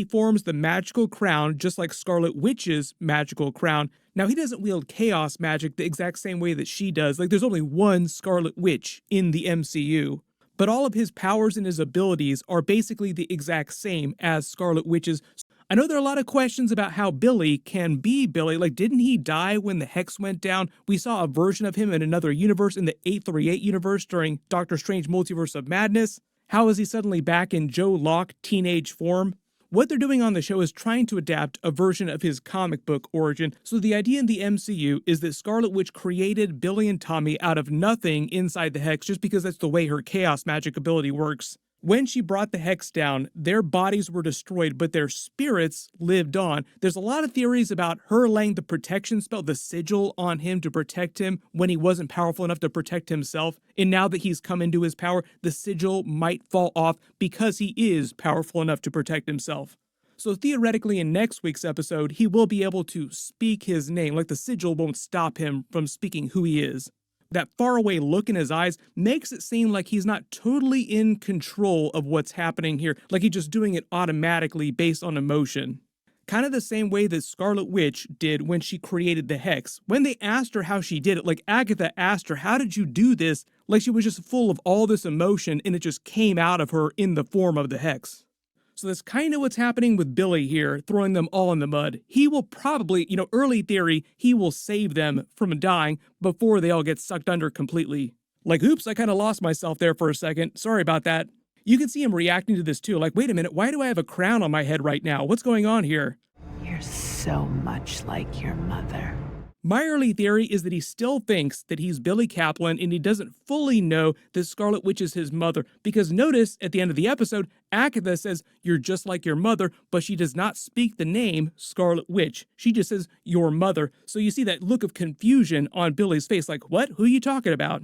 He forms the magical crown just like Scarlet Witch's magical crown. Now, he doesn't wield chaos magic the exact same way that she does. Like, there's only one Scarlet Witch in the MCU. But all of his powers and his abilities are basically the exact same as Scarlet Witch's. I know there are a lot of questions about how Billy can be Billy. Like, didn't he die when the Hex went down? We saw a version of him in another universe, in the 838 universe during Doctor Strange Multiverse of Madness. How is he suddenly back in Joe Locke teenage form? What they're doing on the show is trying to adapt a version of his comic book origin. So the idea in the MCU is that Scarlet Witch created Billy and Tommy out of nothing inside the Hex just because that's the way her chaos magic ability works. When she brought the Hex down, their bodies were destroyed, but their spirits lived on. There's a lot of theories about her laying the protection spell, the sigil, on him to protect him when he wasn't powerful enough to protect himself. And now that he's come into his power, the sigil might fall off because he is powerful enough to protect himself. So theoretically, in next week's episode, he will be able to speak his name, like the sigil won't stop him from speaking who he is. That faraway look in his eyes makes it seem like he's not totally in control of what's happening here, like he's just doing it automatically based on emotion. Kind of the same way that Scarlet Witch did when she created the Hex. When they asked her how she did it, like Agatha asked her, how did you do this? Like she was just full of all this emotion and it just came out of her in the form of the Hex. So that's kind of what's happening with Billy here, throwing them all in the mud. He will probably, early theory, he will save them from dying before they all get sucked under completely. Like, oops, I kind of lost myself there for a second. Sorry about that. You can see him reacting to this too. Like, wait a minute, why do I have a crown on my head right now? What's going on here? You're so much like your mother. My early theory is that he still thinks that he's Billy Kaplan and he doesn't fully know that Scarlet Witch is his mother, because notice at the end of the episode, Agatha says, "You're just like your mother," but she does not speak the name Scarlet Witch. She just says, "your mother." So you see that look of confusion on Billy's face, like, what? Who are you talking about?